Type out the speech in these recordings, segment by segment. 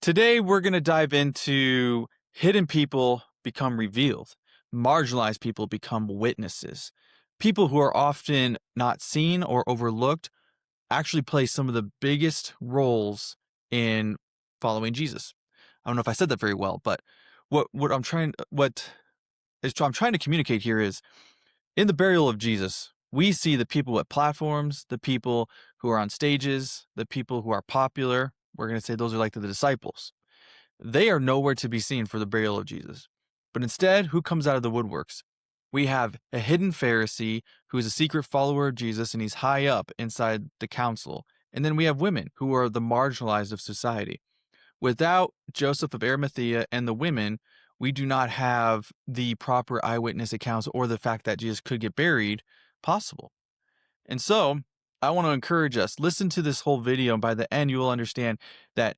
Today, we're going to dive into hidden people become revealed, marginalized people become witnesses. People who are often not seen or overlooked actually play some of the biggest roles in following Jesus. I don't know if I said that very well, but I'm trying to communicate here is in the burial of Jesus, we see the people at platforms, the people who are on stages, the people who are popular. We're going to say those are like the disciples. They are nowhere to be seen for the burial of Jesus. But instead, who comes out of the woodworks? We have a hidden Pharisee who is a secret follower of Jesus and he's high up inside the council. And then we have women who are the marginalized of society. Without Joseph of Arimathea and the women, we do not have the proper eyewitness accounts or the fact that Jesus could get buried possible. And so I want to encourage us, listen to this whole video, and by the end, you will understand that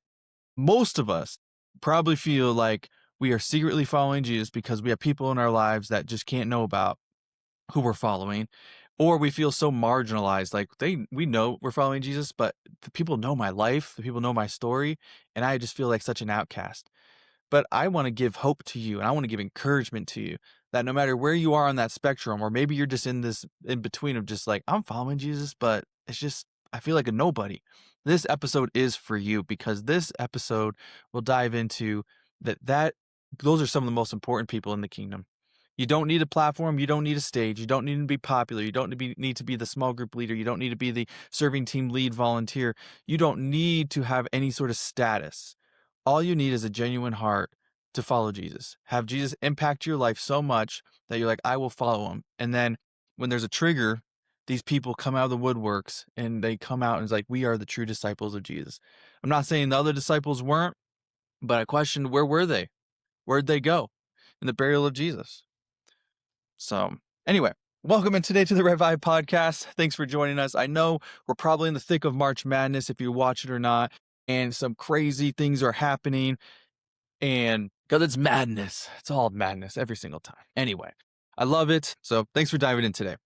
most of us probably feel like we are secretly following Jesus because we have people in our lives that just can't know about who we're following, or we feel so marginalized, like we know we're following Jesus, but the people know my life, the people know my story, and I just feel like such an outcast. But I want to give hope to you and I want to give encouragement to you that no matter where you are on that spectrum, or maybe you're just in this in between of just like, I'm following Jesus, but it's just, I feel like a nobody. This episode is for you because this episode will dive into that those are some of the most important people in the kingdom. You don't need a platform. You don't need a stage. You don't need to be popular. You don't need to be the small group leader. You don't need to be the serving team lead volunteer. You don't need to have any sort of status. All you need is a genuine heart to follow Jesus. Have Jesus impact your life so much that you're like, I will follow him. And then when there's a trigger, these people come out of the woodworks and they come out and it's like, we are the true disciples of Jesus. I'm not saying the other disciples weren't, but I questioned, where were they? Where'd they go in the burial of Jesus? So anyway, welcome in today to the Revive podcast. Thanks for joining us. I know we're probably in the thick of March Madness, if you watch it or not, and some crazy things are happening. And because it's madness, it's all madness every single time. Anyway, I love it. So thanks for diving in today.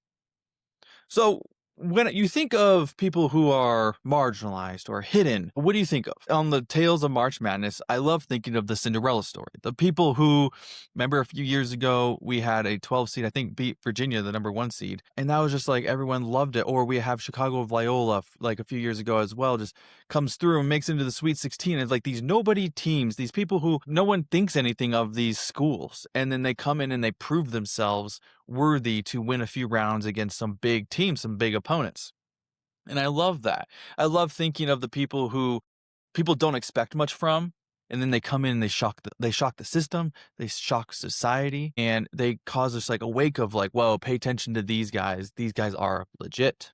So when you think of people who are marginalized or hidden, what do you think of? On the Tales of March Madness, I love thinking of the Cinderella story. The people who, remember a few years ago, we had a 12 seed, I think beat Virginia, the number 1 seed. And that was just like, everyone loved it. Or we have Chicago of Loyola, like a few years ago as well, just comes through and makes into the Sweet 16. It's like these nobody teams, these people who no one thinks anything of these schools. And then they come in and they prove themselves worthy to win a few rounds against some big teams, some big opponents. And I love that. I love thinking of the people who people don't expect much from, and then they come in and they shock the system, they shock society, and they cause us like a wake of like, whoa, pay attention to these guys. These guys are legit.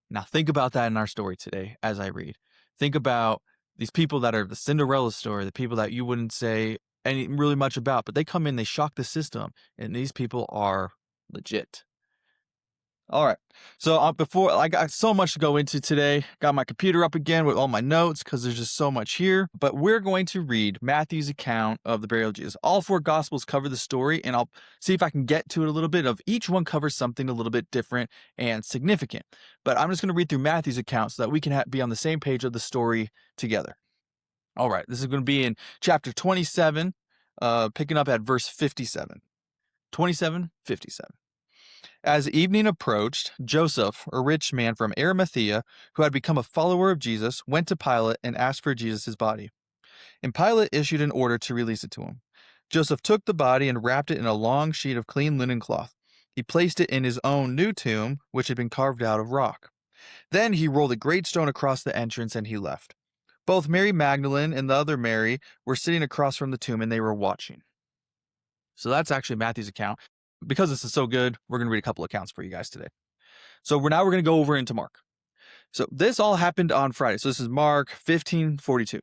Now think about that in our story today as I read. Think about these people that are the Cinderella story, the people that you wouldn't say any really much about, but they come in, they shock the system, and these people are legit. All right. So before I got so much to go into today, got my computer up again with all my notes because there's just so much here. But we're going to read Matthew's account of the burial of Jesus. All 4 gospels cover the story, and I'll see if I can get to it a little bit. Of each one covers something a little bit different and significant. But I'm just going to read through Matthew's account so that we can be on the same page of the story together. All right. This is going to be in chapter 27, picking up at verse 57. 27:57. As evening approached, Joseph, a rich man from Arimathea, who had become a follower of Jesus, went to Pilate and asked for Jesus' body. And Pilate issued an order to release it to him. Joseph took the body and wrapped it in a long sheet of clean linen cloth. He placed it in his own new tomb, which had been carved out of rock. Then he rolled a great stone across the entrance and he left. Both Mary Magdalene and the other Mary were sitting across from the tomb and they were watching. So that's actually Matthew's account. Because this is so good, we're going to read a couple accounts for you guys today. So now we're going to go over into Mark. So this all happened on Friday. So this is Mark 15:42.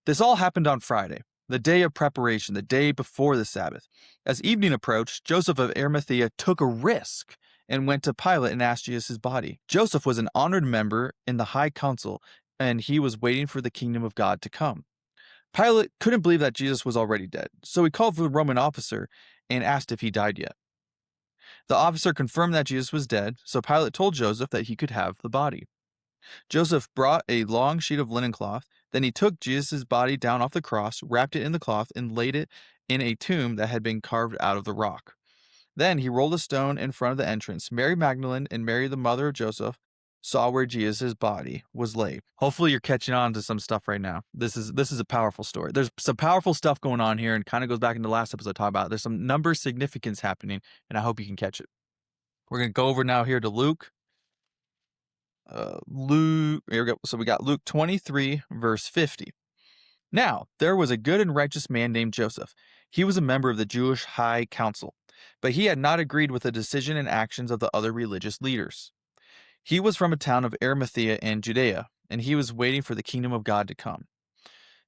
This all happened on Friday, the day of preparation, the day before the Sabbath. As evening approached, Joseph of Arimathea took a risk and went to Pilate and asked Jesus' body. Joseph was an honored member in the high council, and he was waiting for the kingdom of God to come. Pilate couldn't believe that Jesus was already dead, so he called for the Roman officer and asked if he died yet. The officer confirmed that Jesus was dead, so Pilate told Joseph that he could have the body. Joseph brought a long sheet of linen cloth. Then he took Jesus' body down off the cross, wrapped it in the cloth, and laid it in a tomb that had been carved out of the rock. Then he rolled a stone in front of the entrance. Mary Magdalene and Mary, the mother of Joseph, saw where Jesus' body was laid. Hopefully you're catching on to some stuff right now. This is a powerful story. There's some powerful stuff going on here, and kind of goes back into the last episode I talked about. There's some number significance happening, and I hope you can catch it. We're going to go over now here to Luke. Here we go. So we got Luke 23, verse 50. Now, there was a good and righteous man named Joseph. He was a member of the Jewish High Council, but he had not agreed with the decision and actions of the other religious leaders. He was from a town of Arimathea in Judea, and he was waiting for the kingdom of God to come.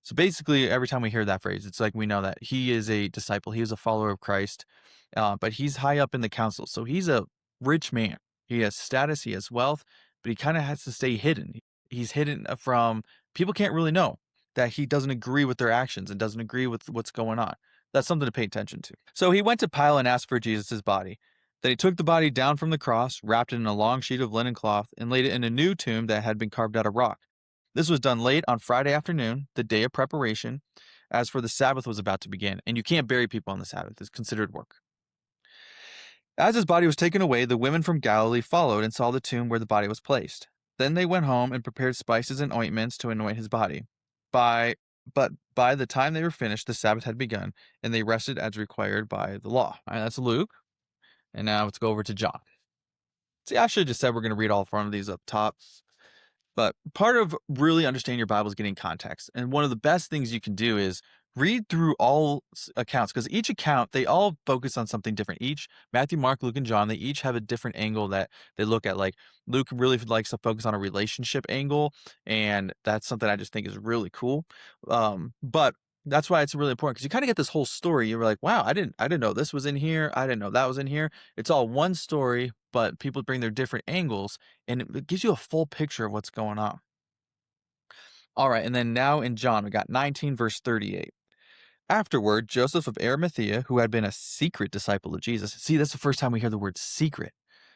So basically, every time we hear that phrase, it's like we know that he is a disciple, he is a follower of Christ, but he's high up in the council. So he's a rich man. He has status, he has wealth, but he kind of has to stay hidden. He's hidden from people, can't really know that he doesn't agree with their actions and doesn't agree with what's going on. That's something to pay attention to. So he went to Pilate and asked for Jesus' body. Then he took the body down from the cross, wrapped it in a long sheet of linen cloth, and laid it in a new tomb that had been carved out of rock. This was done late on Friday afternoon, the day of preparation, as for the Sabbath was about to begin, and you can't bury people on the Sabbath. It's considered work. As his body was taken away, the women from Galilee followed and saw the tomb where the body was placed. Then they went home and prepared spices and ointments to anoint his body. But by the time they were finished, the Sabbath had begun, and they rested as required by the law. All right, that's Luke. And now let's go over to John. See, I should have just said we're going to read all four of these up top. But part of really understanding your Bible is getting context. And one of the best things you can do is read through all accounts, because each account, they all focus on something different. Each, Matthew, Mark, Luke, and John, they each have a different angle that they look at. Like Luke really likes to focus on a relationship angle, and that's something I just think is really cool. But that's why it's really important, because you kind of get this whole story. You're like, wow, I didn't know this was in here. I didn't know that was in here. It's all one story, but people bring their different angles, and it gives you a full picture of what's going on. All right, and then now in John, we got 19, verse 38. Afterward, Joseph of Arimathea, who had been a secret disciple of Jesus. See, that's the first time we hear the word secret.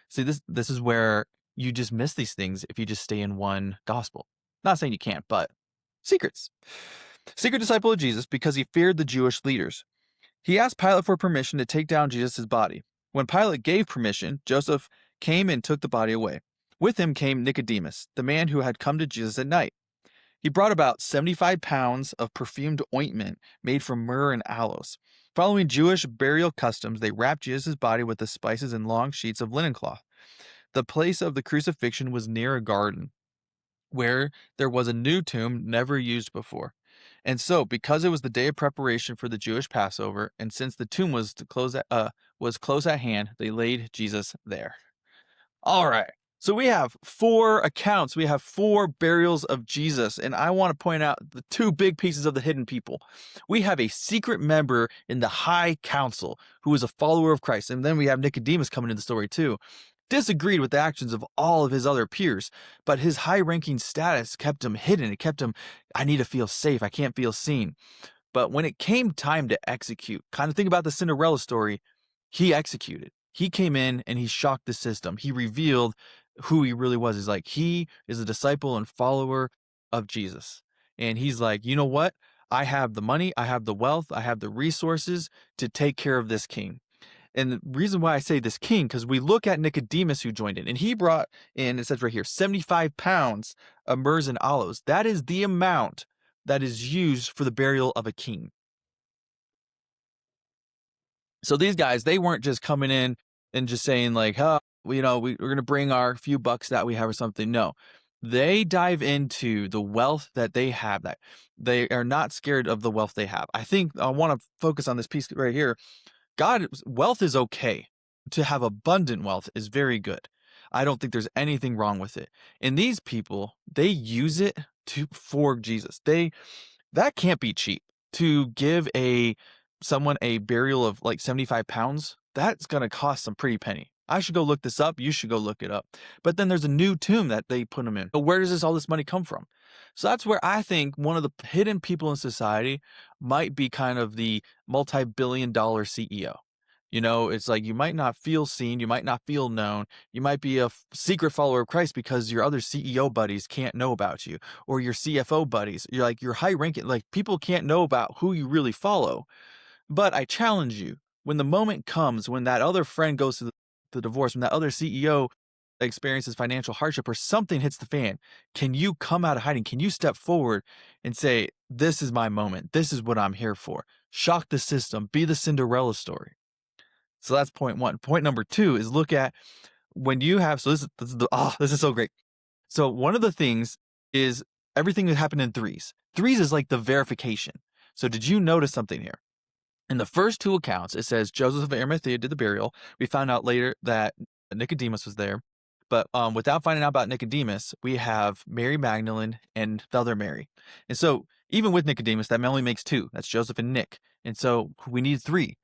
See, this is where you just miss these things if you just stay in one gospel. Not saying you can't, but secrets. Secret disciple of Jesus, because he feared the Jewish leaders. He asked Pilate for permission to take down Jesus' body. When Pilate gave permission, Joseph came and took the body away. With him came Nicodemus, the man who had come to Jesus at night. He brought about 75 pounds of perfumed ointment made from myrrh and aloes. Following Jewish burial customs, they wrapped Jesus' body with the spices in long sheets of linen cloth. The place of the crucifixion was near a garden, where there was a new tomb never used before. And so, because it was the day of preparation for the Jewish Passover, and since the tomb was close at hand, they laid Jesus there. All right. So we have 4 accounts. We have 4 burials of Jesus. And I want to point out the 2 big pieces of the hidden people. We have a secret member in the high council who is a follower of Christ. And then we have Nicodemus coming into the story too. Disagreed with the actions of all of his other peers, but his high-ranking status kept him hidden. It kept him, I need to feel safe. I can't feel seen. But when it came time to execute, kind of think about the Cinderella story, he executed. He came in and he shocked the system. He revealed who he really was. He's like, he is a disciple and follower of Jesus. And he's like, you know what? I have the money, I have the wealth, I have the resources to take care of this king. And the reason why I say this king, because we look at Nicodemus who joined in, and he brought in, it says right here, 75 pounds of myrrh and aloes. That is the amount that is used for the burial of a king. So these guys, they weren't just coming in and just saying like, we're going to bring our few bucks that we have or something. No, they dive into the wealth that they have, that they are not scared of the wealth they have. I think I want to focus on this piece right here. Wealth is okay. To have abundant wealth is very good. I don't think there's anything wrong with it. And these people, they use it for Jesus. That can't be cheap. To give someone a burial of like 75 pounds, that's going to cost some pretty penny. I should go look this up. You should go look it up. But then there's a new tomb that they put them in. But where does all this money come from? So that's where I think one of the hidden people in society might be kind of the multi-billion-dollar CEO. It's like you might not feel seen, you might not feel known, you might be a secret follower of Christ because your other CEO buddies can't know about you, or your CFO buddies. You're like, you're high ranking, like people can't know about who you really follow. But I challenge you, when the moment comes, when that other friend goes to the divorce, when that other CEO experiences financial hardship or something hits the fan, can you come out of hiding? Can you step forward and say, this is my moment. This is what I'm here for. Shock the system. Be the Cinderella story. So that's point one. Point number two is look at when you have, so this is so great. So one of the things is everything that happened in threes. Threes is like the verification. So did you notice something here? In the first two accounts, it says Joseph of Arimathea did the burial. We found out later that Nicodemus was there. But without finding out about Nicodemus, we have Mary Magdalene and the other Mary. And so even with Nicodemus, that only makes two. That's Joseph and Nick. And so we need three.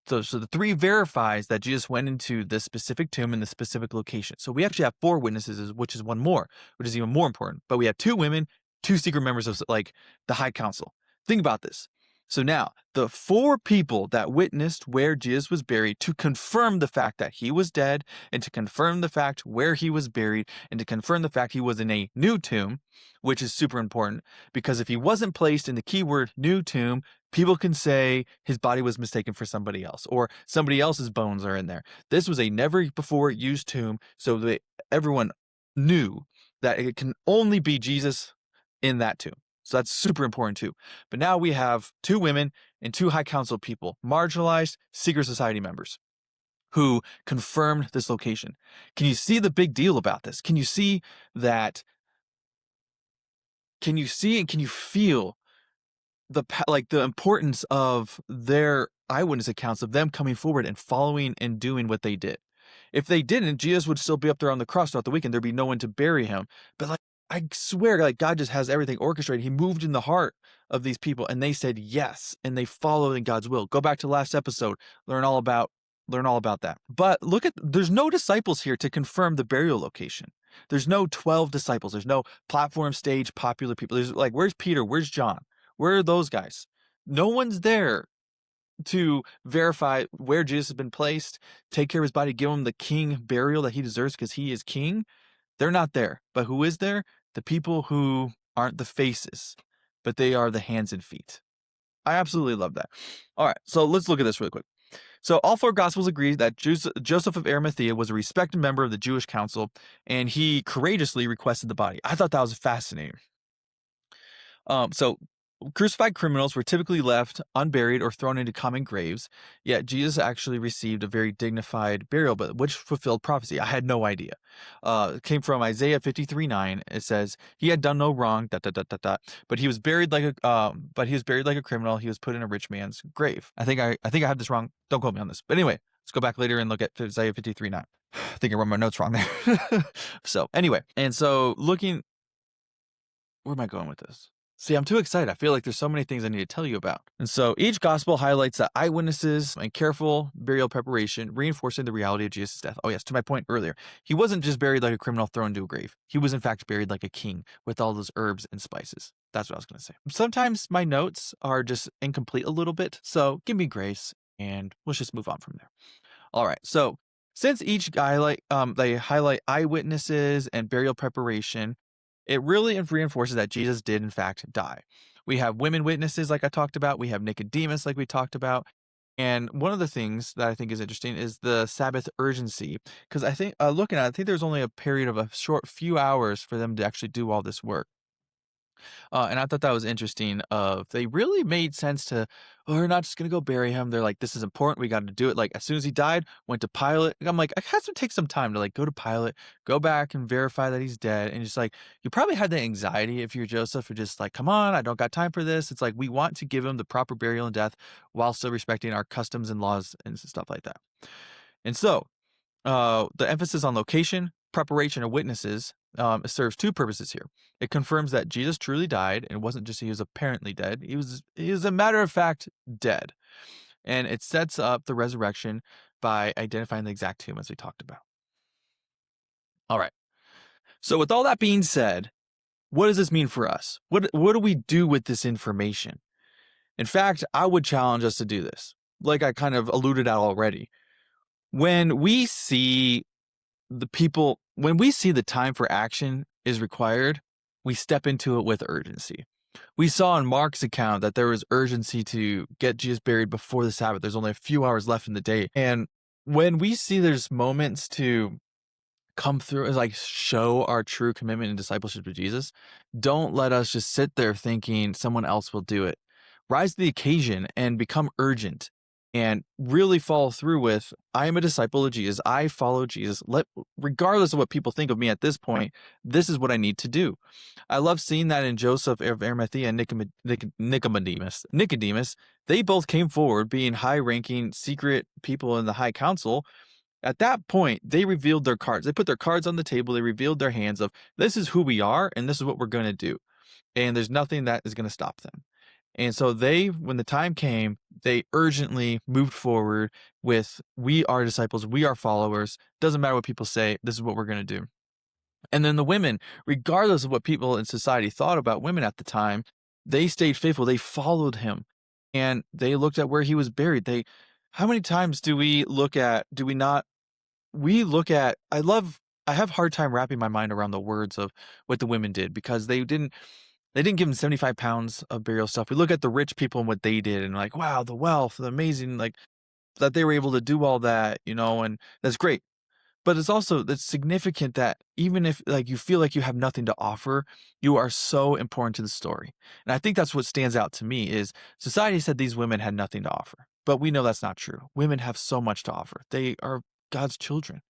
So the three verifies that Jesus went into this specific tomb in the specific location. So we actually have four witnesses, which is one more, which is even more important. But we have two women, two secret members of like the high council. Think about this. So now the four people that witnessed where Jesus was buried to confirm the fact that he was dead and to confirm the fact where he was buried and to confirm the fact he was in a new tomb, which is super important because if he wasn't placed in the keyword new tomb, people can say his body was mistaken for somebody else or somebody else's bones are in there. This was a never before used tomb, so that everyone knew that it can only be Jesus in that tomb. So that's super important too. But now we have two women and two high council people, marginalized secret society members who confirmed this location. Can you see the big deal about this? Can you see that? Can you see and can you feel the importance of their eyewitness accounts of them coming forward and following and doing what they did? If they didn't, Jesus would still be up there on the cross throughout the weekend. There'd be no one to bury him. But like I swear, like God just has everything orchestrated. He moved in the heart of these people and they said yes and they followed in God's will. Go back to last episode, learn all about that. But look at there's no disciples here to confirm the burial location. There's no 12 disciples. There's no platform stage popular people. There's like, where's Peter? Where's John? Where are those guys? No one's there to verify where Jesus has been placed, take care of his body, give him the king burial that he deserves because he is king. They're not there. But who is there? The people who aren't the faces, but they are the hands and feet. I absolutely love that. All right, so let's look at this really quick. So all four Gospels agree that Joseph of Arimathea was a respected member of the Jewish council, and he courageously requested the body. I thought that was fascinating. So crucified criminals were typically left unburied or thrown into common graves, yet Jesus actually received a very dignified burial, but which fulfilled prophecy. I had no idea. It came from Isaiah 53:9. It says, "He had done no wrong, but he was buried like a criminal. He was put in a rich man's grave." I think I have this wrong. Don't quote me on this. But anyway, let's go back later and look at Isaiah 53:9. I think I wrote my notes wrong there. So anyway, and so where am I going with this? See, I'm too excited. I feel like there's so many things I need to tell you about. And so each gospel highlights that eyewitnesses and careful burial preparation, reinforcing the reality of Jesus' death. Oh yes, to my point earlier, he wasn't just buried like a criminal thrown into a grave. He was in fact buried like a king with all those herbs and spices. That's what I was going to say. Sometimes my notes are just incomplete a little bit, so give me grace and let's just move on from there. All right, so since each they highlight eyewitnesses and burial preparation, it really reinforces that Jesus did, in fact, die. We have women witnesses, like I talked about. We have Nicodemus, like we talked about. And one of the things that I think is interesting is the Sabbath urgency. Because I think, looking at it, I think there's only a period of a short few hours for them to actually do all this work. And I thought that was interesting. They really made sense to, oh, we're not just gonna go bury him. They're like, this is important. We got to do it. Like as soon as he died, went to Pilate. I'm like, it has to take some time to like go to Pilate, go back and verify that he's dead. And just like, you probably had the anxiety if you're Joseph, or just like, come on, I don't got time for this. It's like we want to give him the proper burial and death while still respecting our customs and laws and stuff like that. And so the emphasis on location, preparation, of witnesses serves two purposes here. It confirms that Jesus truly died, and it wasn't just he was apparently dead. He was a matter of fact dead. And it sets up the resurrection by identifying the exact tomb as we talked about. All right. So with all that being said, what does this mean for us? What do we do with this information? In fact, I would challenge us to do this. Like I kind of alluded at already. When we see when we see the time for action is required, we step into it with urgency. We saw in Mark's account that there was urgency to get Jesus buried before the Sabbath. There's only a few hours left in the day. And when we see there's moments to come through and like show our true commitment and discipleship to Jesus, don't let us just sit there thinking someone else will do it. Rise to the occasion and become urgent and really follow through with, I am a disciple of Jesus. I follow Jesus. Regardless of what people think of me at this point, this is what I need to do. I love seeing that in Joseph of Arimathea and Nicodemus. They both came forward being high ranking secret people in the high council. At that point, they revealed their cards. They put their cards on the table. They revealed their hands of, this is who we are and this is what we're going to do. And there's nothing that is going to stop them. And so when the time came, they urgently moved forward with, we are disciples, we are followers. Doesn't matter what people say, this is what we're going to do. And then the women, regardless of what people in society thought about women at the time, they stayed faithful. They followed him and they looked at where he was buried. How many times do we not, I have a hard time wrapping my mind around the words of what the women did, because they didn't give them 75 pounds of burial stuff. We look at the rich people and what they did and like, wow, the wealth, the amazing, like that they were able to do all that, and that's great. But it's significant that even if like you feel like you have nothing to offer, you are so important to the story. And I think that's what stands out to me is society said these women had nothing to offer, but we know that's not true. Women have so much to offer. They are God's children,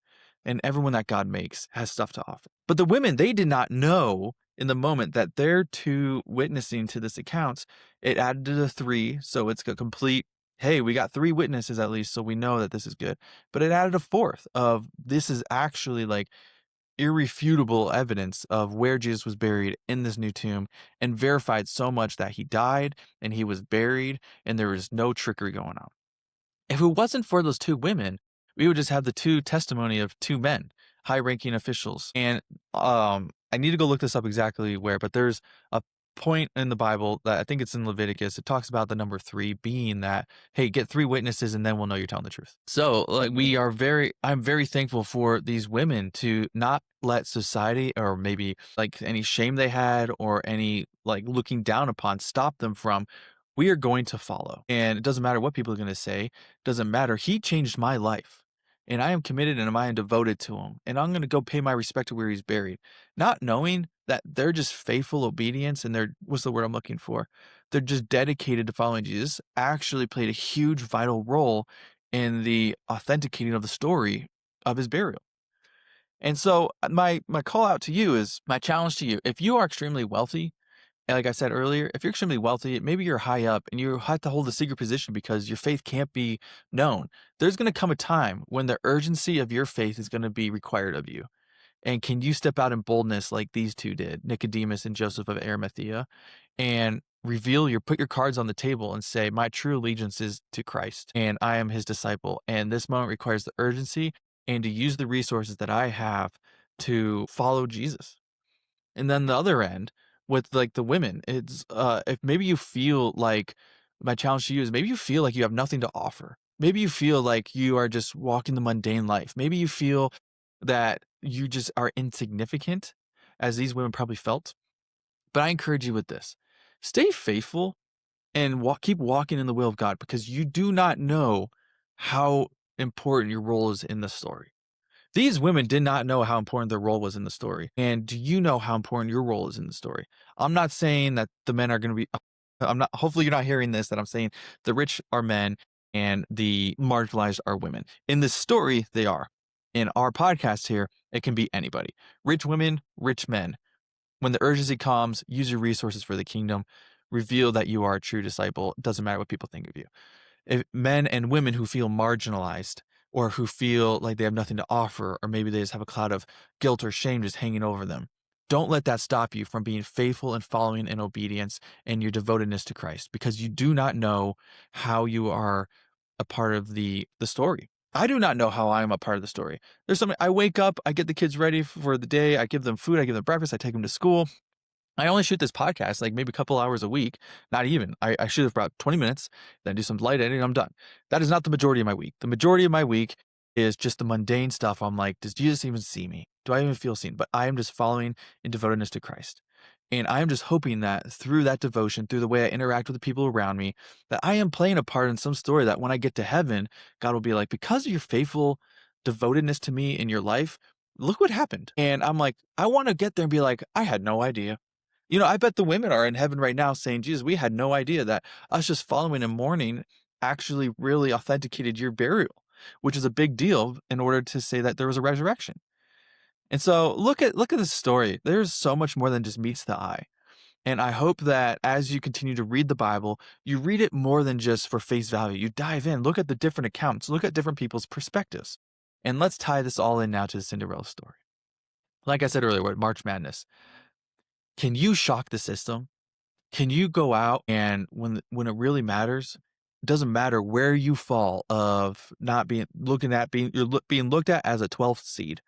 and everyone that God makes has stuff to offer. But the women, they did not know in the moment that their two witnessing to this accounts, it added to the three. So it's a complete, hey, we got three witnesses at least, so we know that this is good. But it added a fourth of, this is actually like irrefutable evidence of where Jesus was buried in this new tomb, and verified so much that he died and he was buried and there was no trickery going on. If it wasn't for those two women, we would just have the two testimony of two men, high-ranking officials. And I need to go look this up exactly where, but there's a point in the Bible that I think it's in Leviticus. It talks about the number 3 being that, hey, get 3 witnesses and then we'll know you're telling the truth. So like I'm very thankful for these women to not let society or maybe like any shame they had or any like looking down upon stop them from, we are going to follow. And it doesn't matter what people are going to say. Doesn't matter. He changed my life. And I am committed and I am devoted to him. And I'm going to go pay my respect to where he's buried. Not knowing that they're just faithful obedience and what's the word I'm looking for? They're just dedicated to following Jesus, actually played a huge vital role in the authenticating of the story of his burial. And so my call out to you is, my challenge to you, if you are extremely wealthy, and like I said earlier, if you're extremely wealthy, maybe you're high up and you have to hold a secret position because your faith can't be known. There's going to come a time when the urgency of your faith is going to be required of you. And can you step out in boldness like these two did, Nicodemus and Joseph of Arimathea, and put your cards on the table and say, my true allegiance is to Christ and I am his disciple. And this moment requires the urgency and to use the resources that I have to follow Jesus. And then the other end with like the women, it's if maybe you feel like, my challenge to you is, maybe you feel like you have nothing to offer. Maybe you feel like you are just walking the mundane life. Maybe you feel that you just are insignificant, as these women probably felt. But I encourage you with this. Stay faithful and keep walking in the will of God, because you do not know how important your role is in the story. These women did not know how important their role was in the story. And do you know how important your role is in the story? I'm not saying that the men are going to be, hopefully you're not hearing this, that I'm saying the rich are men and the marginalized are women. In this story, they are. In our podcast here, it can be anybody. Rich women, rich men. When the urgency comes, use your resources for the kingdom. Reveal that you are a true disciple. It doesn't matter what people think of you. If men and women who feel marginalized, or who feel like they have nothing to offer, or maybe they just have a cloud of guilt or shame just hanging over them, don't let that stop you from being faithful and following in obedience and your devotedness to Christ, because you do not know how you are a part of the story. I do not know how I am a part of the story. There's something, I wake up, I get the kids ready for the day, I give them food, I give them breakfast, I take them to school. I only shoot this podcast like maybe a couple hours a week. Not even. I shoot it for about 20 minutes, then do some light editing, I'm done. That is not the majority of my week. The majority of my week is just the mundane stuff. I'm like, does Jesus even see me? Do I even feel seen? But I am just following in devotedness to Christ. And I am just hoping that through that devotion, through the way I interact with the people around me, that I am playing a part in some story that when I get to heaven, God will be like, because of your faithful devotedness to me in your life, look what happened. And I'm like, I want to get there and be like, I had no idea. I bet the women are in heaven right now saying, Jesus, we had no idea that us just following and mourning actually really authenticated your burial, which is a big deal in order to say that there was a resurrection. And so look at this story. There's so much more than just meets the eye. And I hope that as you continue to read the Bible, you read it more than just for face value. You dive in, look at the different accounts, look at different people's perspectives. And let's tie this all in now to the Cinderella story. Like I said earlier, with March Madness, can you shock the system? Can you go out and when it really matters, it doesn't matter where you fall of not being looking at being you're being looked at as a 12th seed,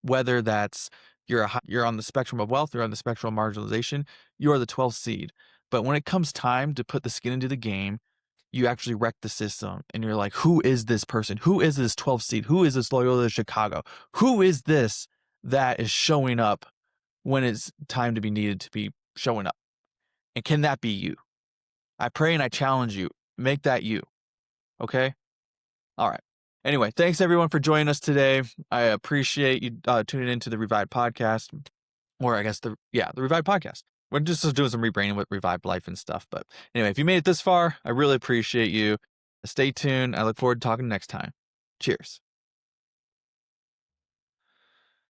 whether that's you're on the spectrum of wealth or on the spectrum of marginalization, you are the 12th seed. But when it comes time to put the skin into the game, you actually wreck the system and you're like, who is this person? Who is this 12th seed? Who is this Loyola Chicago? Who is this that is showing up when it's time to be needed to be showing up? And can that be you? I pray and I challenge you. Make that you. Okay? All right. Anyway, thanks everyone for joining us today. I appreciate you tuning into the Revived podcast, or I guess the Revived podcast. We're just doing some rebranding with Revived Life and stuff. But anyway, if you made it this far, I really appreciate you. Stay tuned. I look forward to talking next time. Cheers.